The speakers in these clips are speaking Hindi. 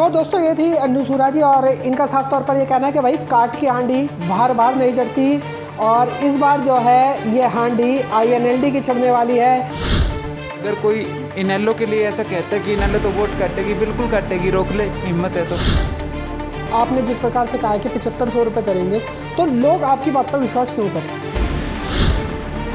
दोस्तों ये थी अन्नू सूरा जी और इनका साफ तौर पर ये कहना है कि भाई काट की हांडी बार बार नहीं जड़ती और इस बार जो है ये हांडी INLD की चढ़ने वाली है। अगर कोई इनेलो के लिए ऐसा कहता है कि इनेलो तो वोट काटेगी, बिल्कुल काटेगी, रोक ले, हिम्मत है तो। आपने जिस प्रकार से कहा है कि 7500 रुपये करेंगे तो लोग आपकी बात पर विश्वास क्यों करें?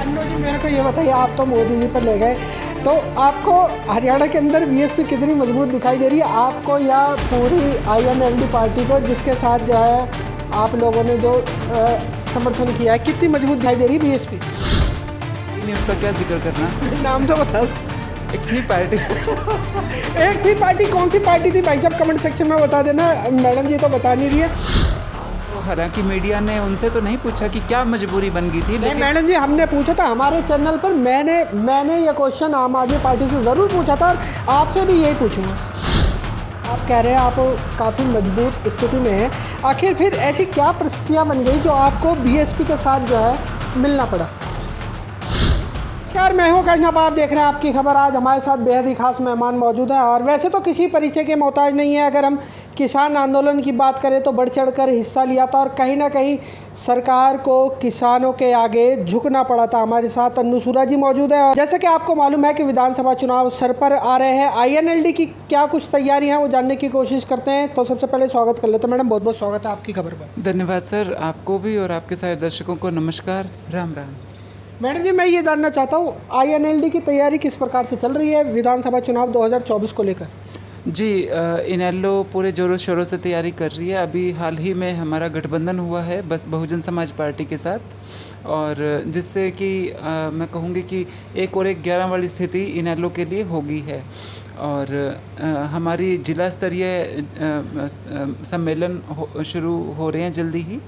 अन्नू जी मेरे को ये बताइए, आप तो मोदी जी पर ले गए, तो आपको हरियाणा के अंदर BSP कितनी मजबूत दिखाई दे रही है आपको या पूरी INLD पार्टी को जिसके साथ जो है आप लोगों ने जो समर्थन किया है, कितनी मजबूत दिखाई दे रही है BSP? नहीं, उसका क्या जिक्र करना, नाम तो बता। एक थी पार्टी एक थी पार्टी, कौन सी पार्टी थी भाई साहब कमेंट सेक्शन में बता देना, मैडम जी तो बता नहीं रही है। तो हालांकि मीडिया ने उनसे तो नहीं पूछा कि क्या मजबूरी बन गई थी, नहीं मैडम जी हमने पूछा था हमारे चैनल पर, मैंने ये क्वेश्चन आम आदमी पार्टी से ज़रूर पूछा था और आपसे भी यही पूछूंगा। आप कह रहे हैं आप काफ़ी मजबूत स्थिति में हैं, आखिर फिर ऐसी क्या परिस्थितियाँ बन गई जो आपको BSP के साथ जो है मिलना पड़ा? नमस्कार, मैं हूँ कैशनाप, आप देख रहे हैं आपकी खबर। आज हमारे साथ बेहद ही खास मेहमान मौजूद हैं और वैसे तो किसी परिचय के मोहताज नहीं है। अगर हम किसान आंदोलन की बात करें तो बढ़ चढ़कर हिस्सा लिया था और कहीं ना कहीं सरकार को किसानों के आगे झुकना पड़ा था। हमारे साथ अन्नू सूरा जी मौजूद है और जैसे कि आपको मालूम है कि विधानसभा चुनाव सर पर आ रहे हैं, INLD की क्या कुछ तैयारी हैं वो जानने की कोशिश करते हैं। तो सबसे पहले स्वागत कर लेते हैं मैडम, बहुत बहुत स्वागत है आपकी खबर पर। धन्यवाद सर, आपको भी और आपके सारे दर्शकों को नमस्कार, राम राम। मैडम जी मैं ये जानना चाहता हूँ INLD की तैयारी किस प्रकार से चल रही है विधानसभा चुनाव 2024 को लेकर? जी, इनेलो पूरे ज़ोरों शोरों से तैयारी कर रही है। अभी हाल ही में हमारा गठबंधन हुआ है बस बहुजन समाज पार्टी के साथ, और जिससे कि मैं कहूँगी कि 1 और 1 11 वाली स्थिति इनेलो के लिए होगी है। और हमारी जिला स्तरीय सम्मेलन शुरू हो रहे हैं जल्दी ही,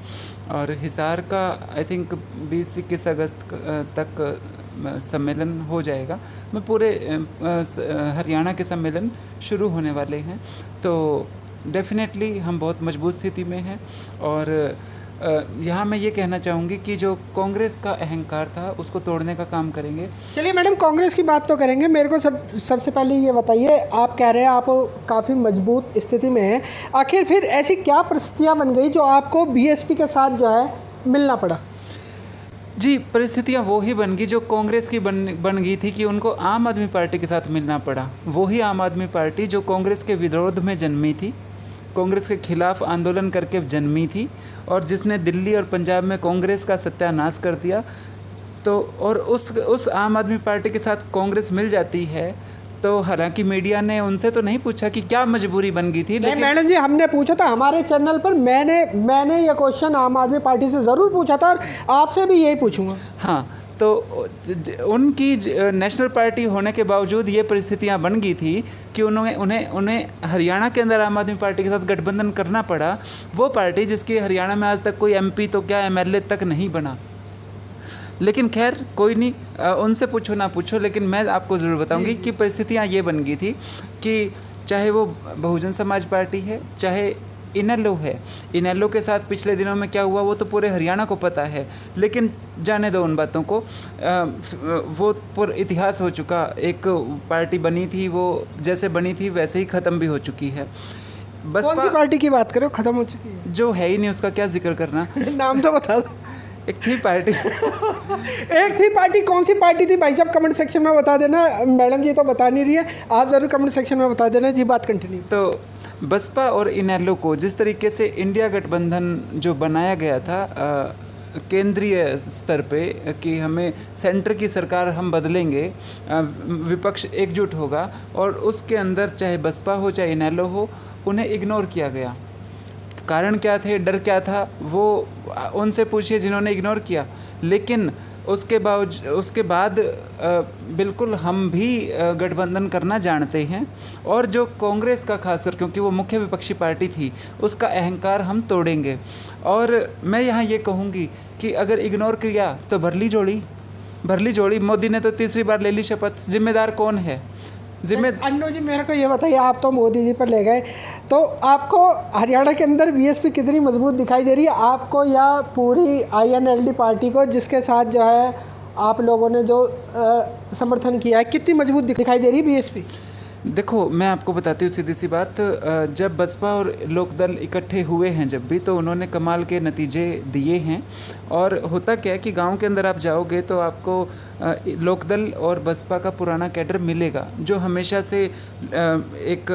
और हिसार का आई थिंक 20-21 अगस्त तक सम्मेलन हो जाएगा। मैं पूरे हरियाणा के सम्मेलन शुरू होने वाले हैं, तो डेफिनेटली हम बहुत मजबूत स्थिति में हैं। और यहाँ मैं ये कहना चाहूँगी कि जो कांग्रेस का अहंकार था उसको तोड़ने का काम करेंगे। चलिए मैडम, कांग्रेस की बात तो करेंगे, मेरे को सबसे पहले ये बताइए, आप कह रहे हैं आप काफ़ी मजबूत स्थिति में हैं, आखिर फिर ऐसी क्या परिस्थितियाँ बन गई जो आपको BSP के साथ जो है मिलना पड़ा? जी, परिस्थितियाँ वो ही बन गई जो कांग्रेस की बन गई थी कि उनको आम आदमी पार्टी के साथ मिलना पड़ा। वही आम आदमी पार्टी जो कांग्रेस के विरोध में जन्मी थी, कांग्रेस के खिलाफ आंदोलन करके जन्मी थी, और जिसने दिल्ली और पंजाब में कांग्रेस का सत्यानाश कर दिया। तो और उस आम आदमी पार्टी के साथ कांग्रेस मिल जाती है, तो हालांकि मीडिया ने उनसे तो नहीं पूछा कि क्या मजबूरी बन गई थी, लेकिन मैडम जी हमने पूछा था हमारे चैनल पर, मैंने ये क्वेश्चन आम आदमी पार्टी से ज़रूर पूछा था और आपसे भी यही पूछूंगा। हाँ, तो उनकी नेशनल पार्टी होने के बावजूद ये परिस्थितियां बन गई थी कि उन्हें हरियाणा के अंदर आम आदमी पार्टी के साथ गठबंधन करना पड़ा। वो पार्टी जिसकी हरियाणा में आज तक कोई MP तो क्या MLA तक नहीं बना। लेकिन खैर कोई नहीं, उनसे पूछो ना पूछो, लेकिन मैं आपको ज़रूर बताऊंगी कि परिस्थितियां ये बन गई थी कि चाहे वो बहुजन समाज पार्टी है, चाहे इनेलो है। इनेलो के साथ पिछले दिनों में क्या हुआ वो तो पूरे हरियाणा को पता है, लेकिन जाने दो उन बातों को। वो पूरा इतिहास हो चुका, एक पार्टी बनी थी, वो जैसे बनी थी वैसे ही ख़त्म भी हो चुकी है। बस कौन सी पार्टी की बात करो ख़त्म हो चुकी है? जो है ही नहीं उसका क्या जिक्र करना। नाम तो बता दो। एक थी पार्टी एक थी पार्टी, कौन सी पार्टी थी भाई साहब कमेंट सेक्शन में बता देना, मैडम जी तो बता नहीं रही है, आप ज़रूर कमेंट सेक्शन में बता देना। जी बात कंटिन्यू। तो बसपा और इनेलो को जिस तरीके से इंडिया गठबंधन जो बनाया गया था केंद्रीय स्तर पे कि हमें सेंटर की सरकार हम बदलेंगे, विपक्ष एकजुट होगा, और उसके अंदर चाहे बसपा हो चाहे इनेलो हो, उन्हें इग्नोर किया गया। कारण क्या थे, डर क्या था, वो उनसे पूछिए जिन्होंने इग्नोर किया। लेकिन उसके बाद बिल्कुल हम भी गठबंधन करना जानते हैं, और जो कांग्रेस का खासकर क्योंकि वो मुख्य विपक्षी पार्टी थी, उसका अहंकार हम तोड़ेंगे। और मैं यहाँ ये कहूँगी कि अगर इग्नोर किया तो भरली जोड़ी। मोदी ने तो तीसरी बार ले ली शपथ, जिम्मेदार कौन है? अन्नू जी मेरे को ये बताइए, आप तो मोदी जी पर ले गए, तो आपको हरियाणा के अंदर BSP कितनी मजबूत दिखाई दे रही है आपको या पूरी INLD पार्टी को जिसके साथ जो है आप लोगों ने जो समर्थन किया है, कितनी मजबूत दिखाई दे रही है BSP? देखो, मैं आपको बताती हूँ सीधी सी बात। जब बसपा और लोकदल इकट्ठे हुए हैं जब भी, तो उन्होंने कमाल के नतीजे दिए हैं। और होता क्या है कि गांव के अंदर आप जाओगे तो आपको लोकदल और बसपा का पुराना कैडर मिलेगा, जो हमेशा से एक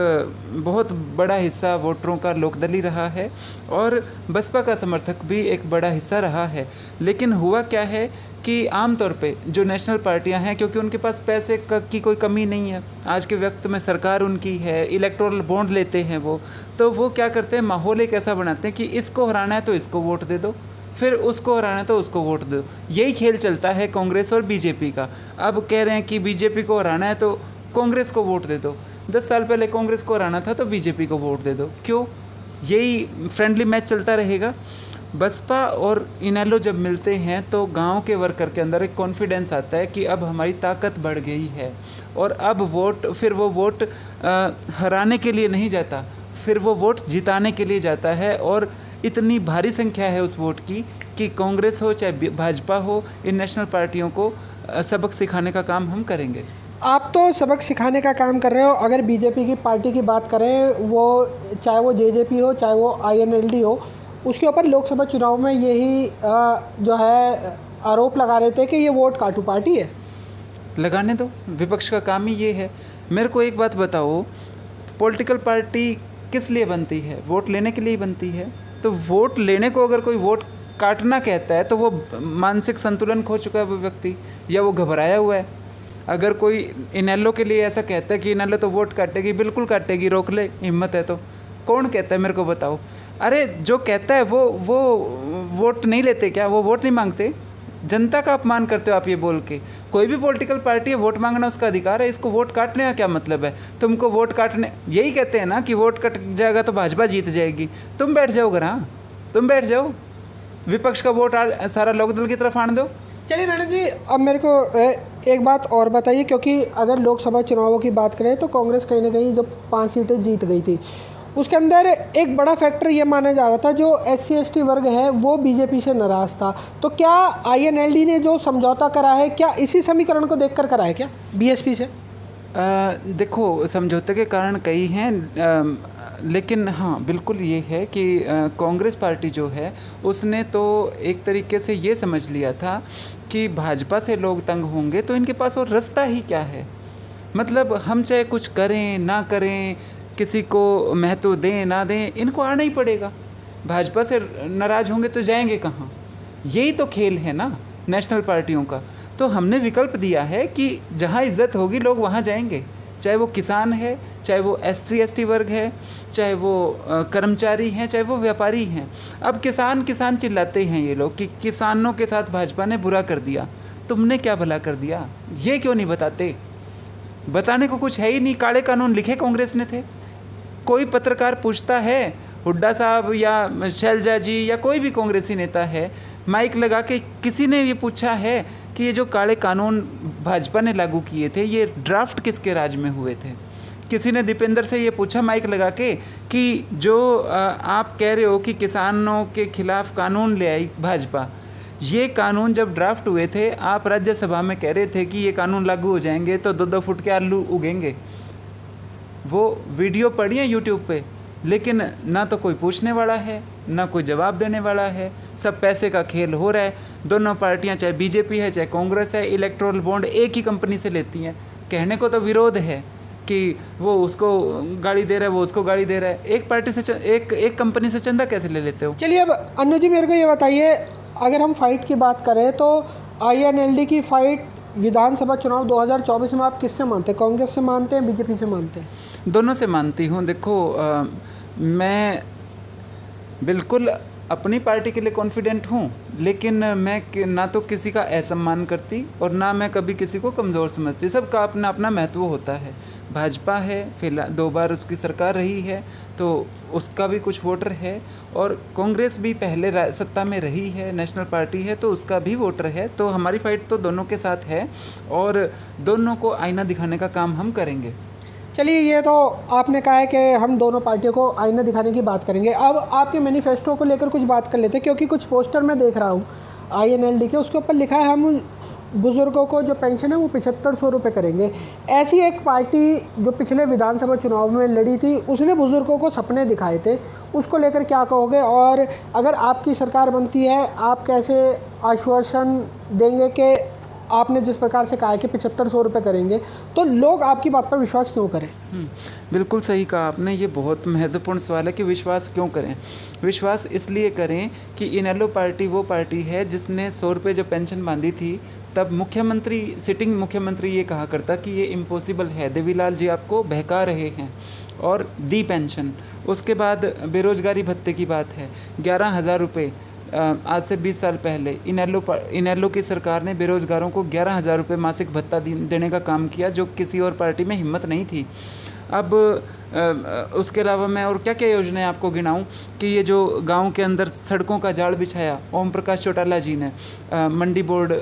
बहुत बड़ा हिस्सा वोटरों का लोकदल ही रहा है और बसपा का समर्थक भी एक बड़ा हिस्सा रहा है। लेकिन हुआ क्या है कि आमतौर पे जो नेशनल पार्टियां हैं, क्योंकि उनके पास पैसे की कोई कमी नहीं है, आज के वक्त में सरकार उनकी है, इलेक्टोरल बॉन्ड लेते हैं वो, तो वो क्या करते हैं, माहौल एक ऐसा बनाते हैं कि इसको हराना है तो इसको वोट दे दो, फिर उसको हराना है तो उसको वोट दो। यही खेल चलता है कांग्रेस और बीजेपी का। अब कह रहे हैं कि बीजेपी को हराना है तो कांग्रेस को वोट दे दो, 10 साल पहले कांग्रेस को हराना था तो बीजेपी को वोट दे दो। क्यों? यही फ्रेंडली मैच चलता रहेगा। बसपा और इनेलो जब मिलते हैं तो गांव के वर्कर के अंदर एक कॉन्फिडेंस आता है कि अब हमारी ताकत बढ़ गई है और अब फिर वो वोट हराने के लिए नहीं जाता, फिर वो वोट जिताने के लिए जाता है। और इतनी भारी संख्या है उस वोट की कि कांग्रेस हो चाहे भाजपा हो, इन नेशनल पार्टियों को सबक सिखाने का काम हम करेंगे। आप तो सबक सिखाने का काम कर रहे हो। अगर बीजेपी की पार्टी की बात करें, वो चाहे वो जेजेपी हो चाहे वो आईएनएलडी हो, उसके ऊपर लोकसभा चुनाव में यही जो है आरोप लगा रहे थे कि ये वोट काटू पार्टी है। लगाने दो, विपक्ष का काम ही ये है। मेरे को एक बात बताओ, पॉलिटिकल पार्टी किस लिए बनती है? वोट लेने के लिए ही बनती है। तो वोट लेने को अगर कोई वोट काटना कहता है तो वो मानसिक संतुलन खो चुका है वो व्यक्ति, या वो घबराया हुआ है। अगर कोई इनेलो के लिए ऐसा कहता है कि इनेलो तो वोट काटेगी, बिल्कुल काटेगी, रोक ले, हिम्मत है तो। कौन कहता है मेरे को बताओ? अरे जो कहता है वो वोट नहीं लेते क्या? वो वोट नहीं मांगते? जनता का अपमान करते हो आप ये बोल के। कोई भी पॉलिटिकल पार्टी है, वोट मांगना उसका अधिकार है, इसको वोट काटने का क्या मतलब है? तुमको वोट काटने, यही कहते हैं ना कि वोट कट जाएगा तो भाजपा जीत जाएगी। तुम बैठ जाओ घर, हाँ तुम बैठ जाओ, विपक्ष का वोट सारा लोकदल की तरफ आने दो। चलिए मैडम जी, अब मेरे को एक बात और बताइए, क्योंकि अगर लोकसभा चुनावों की बात करें तो कांग्रेस कहीं ना कहीं जब 5 सीटें जीत गई थी, उसके अंदर एक बड़ा फैक्टर ये माना जा रहा था, जो SC/ST वर्ग है वो बीजेपी से नाराज़ था। तो क्या आईएनएलडी ने जो समझौता करा है, क्या इसी समीकरण को देखकर करा है क्या बीएसपी से? देखो, समझौते के कारण कई हैं, लेकिन हाँ बिल्कुल ये है कि कांग्रेस पार्टी जो है उसने तो एक तरीके से ये समझ लिया था कि भाजपा से लोग तंग होंगे तो इनके पास और रास्ता ही क्या है। मतलब हम चाहे कुछ करें ना करें, किसी को महत्व दें ना दें, इनको आना ही पड़ेगा। भाजपा से नाराज़ होंगे तो जाएंगे कहाँ? यही तो खेल है ना नेशनल पार्टियों का। तो हमने विकल्प दिया है कि जहाँ इज्जत होगी लोग वहाँ जाएंगे, चाहे वो किसान है, चाहे वो SC/ST वर्ग है, चाहे वो कर्मचारी हैं, चाहे वो व्यापारी हैं। अब किसान किसान चिल्लाते हैं ये लोग कि किसानों के साथ भाजपा ने बुरा कर दिया। तुमने क्या भला कर दिया? ये क्यों नहीं बताते? बताने को कुछ है ही नहीं। काले कानून लिखे कांग्रेस ने थे। कोई पत्रकार पूछता है, हुड्डा साहब या शैलजा जी या कोई भी कांग्रेसी नेता है, माइक लगा के किसी ने ये पूछा है कि ये जो काले कानून भाजपा ने लागू किए थे, ये ड्राफ्ट किसके राज में हुए थे? किसी ने दीपेंद्र से ये पूछा माइक लगा के कि जो आप कह रहे हो कि किसानों के खिलाफ कानून ले आई भाजपा, ये कानून जब ड्राफ्ट हुए थे, आप राज्यसभा में कह रहे थे कि ये कानून लागू हो जाएंगे तो 2-2 फुट के आलू उगेंगे। वो वीडियो पड़ी है यूट्यूब पे, लेकिन ना तो कोई पूछने वाला है ना कोई जवाब देने वाला है। सब पैसे का खेल हो रहा है। दोनों पार्टियां, चाहे बीजेपी है चाहे कांग्रेस है, इलेक्टोरल बॉन्ड एक ही कंपनी से लेती हैं। कहने को तो विरोध है कि वो उसको गाड़ी दे रहा है, वो उसको गाड़ी दे रहा है। एक पार्टी से एक कंपनी से चंदा कैसे ले लेते हो? चलिए अब अनु जी मेरे को ये बताइए, अगर हम फाइट की बात करें तो आईएनएलडी की फाइट विधानसभा चुनाव 2024 में आप किससे मानते हैं? कांग्रेस से मानते हैं, बीजेपी से मानते हैं? दोनों से मानती हूँ। देखो, मैं बिल्कुल अपनी पार्टी के लिए कॉन्फिडेंट हूँ, लेकिन मैं ना तो किसी का असम्मान करती और ना मैं कभी किसी को कमज़ोर समझती। सबका अपना अपना महत्व होता है। भाजपा है, फिलहाल 2 बार उसकी सरकार रही है तो उसका भी कुछ वोटर है, और कांग्रेस भी पहले सत्ता में रही है, नेशनल पार्टी है तो उसका भी वोटर है। तो हमारी फाइट तो दोनों के साथ है और दोनों को आईना दिखाने का काम हम करेंगे। चलिए, ये तो आपने कहा है कि हम दोनों पार्टियों को आईना दिखाने की बात करेंगे। अब आपके मैनिफेस्टो को लेकर कुछ बात कर लेते हैं, क्योंकि कुछ पोस्टर मैं देख रहा हूँ आईएनएलडी के, उसके ऊपर लिखा है हम बुज़ुर्गों को जो पेंशन है वो 7500 रुपये करेंगे। ऐसी एक पार्टी जो पिछले विधानसभा चुनाव में लड़ी थी, उसने बुज़ुर्गों को सपने दिखाए थे, उसको लेकर क्या कहोगे? और अगर आपकी सरकार बनती है, आप कैसे आश्वासन देंगे कि आपने जिस प्रकार से कहा है कि 7500 रुपये करेंगे, तो लोग आपकी बात पर विश्वास क्यों करें? बिल्कुल सही कहा आपने। ये बहुत महत्वपूर्ण सवाल है कि विश्वास क्यों करें। विश्वास इसलिए करें कि इनेलो पार्टी वो पार्टी है जिसने 100 रुपये जब पेंशन बांधी थी, तब मुख्यमंत्री, सिटिंग मुख्यमंत्री ये कहा करता कि ये इम्पॉसिबल है, देवीलाल जी आपको बहका रहे हैं, और दी पेंशन। उसके बाद बेरोजगारी भत्ते की बात है, 11,000 रुपये आज से 20 साल पहले इनेलो की सरकार ने बेरोजगारों को 11,000 रुपये मासिक भत्ता देने का काम किया, जो किसी और पार्टी में हिम्मत नहीं थी। अब उसके अलावा मैं और क्या क्या योजनाएं आपको गिनाऊं कि ये जो गांव के अंदर सड़कों का जाल बिछाया ओम प्रकाश चौटाला जी ने, मंडी बोर्ड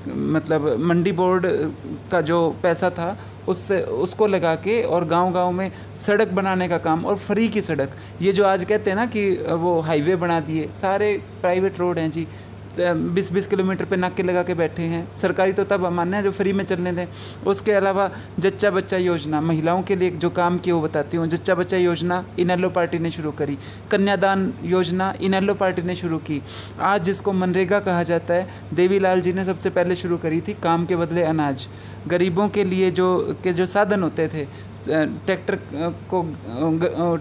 मतलब मंडी बोर्ड का जो पैसा था उससे उसको लगा के और गांव-गांव में सड़क बनाने का काम, और फ्री की सड़क। ये जो आज कहते हैं ना कि वो हाईवे बना दिए, सारे प्राइवेट रोड हैं जी, 20-20 किलोमीटर पे नाके लगा के बैठे हैं। सरकारी तो तब मान्य है जो फ्री में चलने दें। उसके अलावा जच्चा बच्चा योजना, महिलाओं के लिए जो काम किया वो बताती हूँ। जच्चा बच्चा योजना इनेलो पार्टी ने शुरू करी। कन्यादान योजना इनेलो पार्टी ने शुरू की। आज जिसको मनरेगा कहा जाता है, देवीलाल जी ने सबसे पहले शुरू करी थी। काम के बदले अनाज, गरीबों के लिए जो साधन होते थे, ट्रैक्टर को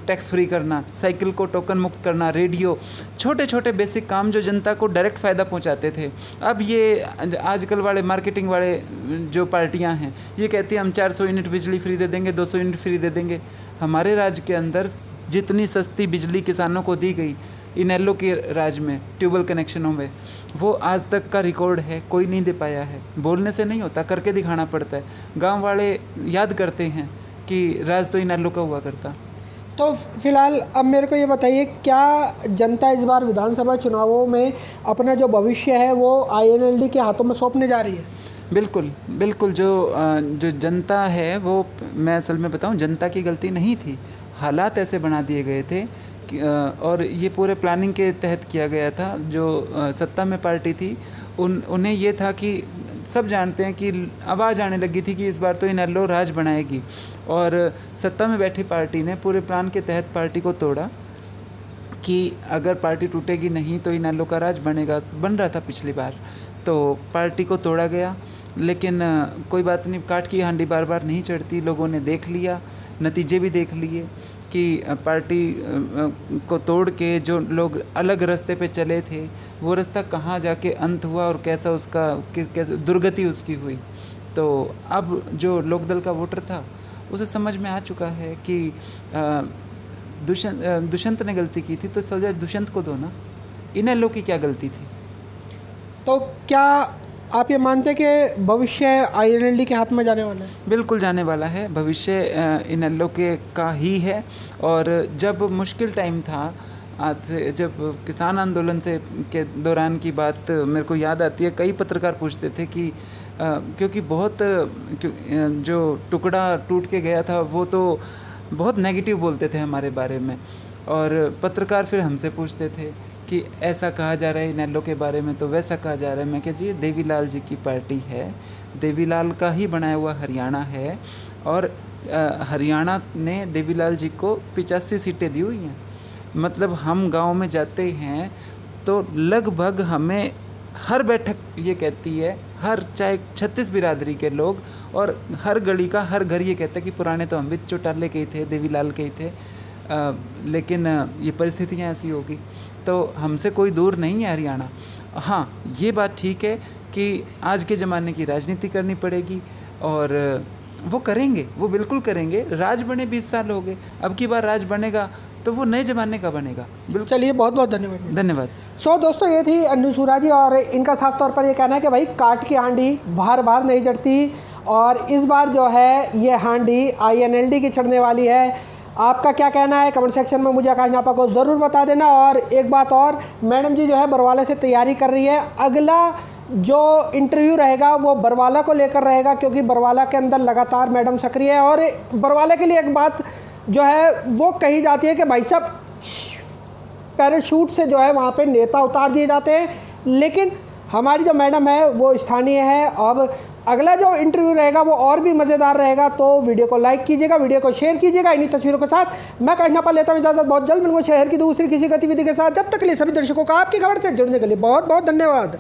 टैक्स फ्री करना, साइकिल को टोकन मुक्त करना, रेडियो, छोटे छोटे बेसिक काम जो जनता को डायरेक्ट फ़ायदा पहुंचाते थे। अब ये आजकल वाले मार्केटिंग वाले जो पार्टियां हैं, ये कहती हैं हम 400 यूनिट बिजली फ्री दे देंगे, 200 यूनिट फ्री दे देंगे। हमारे राज्य के अंदर जितनी सस्ती बिजली किसानों को दी गई इनेलो के राज में ट्यूबवेल कनेक्शनों में, वो आज तक का रिकॉर्ड है, कोई नहीं दे पाया है। बोलने से नहीं होता, करके दिखाना पड़ता है। गांव वाले याद करते हैं कि राज तो इनेलो का हुआ करता। तो फिलहाल अब मेरे को ये बताइए, क्या जनता इस बार विधानसभा चुनावों में अपना जो भविष्य है वो INLD के हाथों में सौंपने जा रही है? बिल्कुल बिल्कुल। जो जनता है वो, मैं असल में बताऊं, जनता की गलती नहीं थी, हालात ऐसे बना दिए गए थे और ये पूरे प्लानिंग के तहत किया गया था। जो सत्ता में पार्टी थी उन्हें ये था कि सब जानते हैं कि आवाज़ आने लगी थी कि इस बार तो इनेलो राज बनाएगी, और सत्ता में बैठी पार्टी ने पूरे प्लान के तहत पार्टी को तोड़ा कि अगर पार्टी टूटेगी नहीं तो इनेलो का राज बनेगा। बन रहा था पिछली बार, तो पार्टी को तोड़ा गया। लेकिन कोई बात नहीं, काट की हांडी बार बार नहीं चढ़ती। लोगों ने देख लिया, नतीजे भी देख लिए कि पार्टी को तोड़ के जो लोग अलग रास्ते पे चले थे, वो रास्ता कहाँ जाके अंत हुआ और कैसा उसका कैसे दुर्गति उसकी हुई। तो अब जो लोकदल का वोटर था उसे समझ में आ चुका है कि दुष्यंत ने गलती की थी, तो सजा दुष्यंत को दो ना, इनेलो की क्या गलती थी। तो क्या आप ये मानते हैं कि भविष्य INLD के हाथ में जाने वाला है? बिल्कुल जाने वाला है। भविष्य इनेलो के का ही है। और जब मुश्किल टाइम था, आज से जब किसान आंदोलन से के दौरान की बात मेरे को याद आती है, कई पत्रकार पूछते थे कि क्योंकि जो टुकड़ा टूट के गया था वो तो बहुत नेगेटिव बोलते थे हमारे बारे में, और पत्रकार फिर हमसे पूछते थे कि ऐसा कहा जा रहा है इनेलो के बारे में, तो वैसा कहा जा रहा है। मैं कहा जी, देवीलाल जी की पार्टी है, देवीलाल का ही बनाया हुआ हरियाणा है, और हरियाणा ने देवीलाल जी को 85 सीटें दी हुई हैं। मतलब हम गांव में जाते हैं तो लगभग हमें हर बैठक ये कहती है, हर चाहे 36 बिरादरी के लोग और हर गली का हर घर ये कहता है कि पुराने तो हम भी चौटाले के ही थे, देवीलाल के ही थे, लेकिन ये परिस्थितियाँ ऐसी होगी, तो हमसे कोई दूर नहीं है हरियाणा। हाँ, ये बात ठीक है कि आज के ज़माने की राजनीति करनी पड़ेगी, और वो करेंगे, वो बिल्कुल करेंगे। राज बने 20 साल हो गए, अब की बार राज बनेगा तो वो नए ज़माने का बनेगा। बिल्कुल। चलिए, बहुत बहुत धन्यवाद। धन्यवाद। सो दोस्तों, ये थी अन्नू सूरा जी, और इनका साफ तौर पर ये कहना है कि भाई काट की हांडी बार बार नहीं चढ़ती, और इस बार जो है ये हांडी INLD की चढ़ने वाली है। आपका क्या कहना है कमेंट सेक्शन में मुझे आकाश नापा को ज़रूर बता देना। और एक बात और, मैडम जी जो है बरवाला से तैयारी कर रही है। अगला जो इंटरव्यू रहेगा वो बरवाला को लेकर रहेगा, क्योंकि बरवाला के अंदर लगातार मैडम सक्रिय है। और बरवाला के लिए एक बात जो है वो कही जाती है कि भाई साहब पैराशूट से जो है वहाँ पे नेता उतार दिए जाते हैं। लेकिन हमारी जो मैडम है वो स्थानीय है। अब अगला जो इंटरव्यू रहेगा वो और भी मज़ेदार रहेगा, तो वीडियो को लाइक कीजिएगा, वीडियो को शेयर कीजिएगा। इन्हीं तस्वीरों के साथ मैं कहना पर लेता हूँ इजाज़त। बहुत जल्द मिलूंगा शहर की दूसरी किसी गतिविधि के साथ। जब तक के लिए सभी दर्शकों का आपकी खबर से जुड़ने के लिए बहुत बहुत धन्यवाद।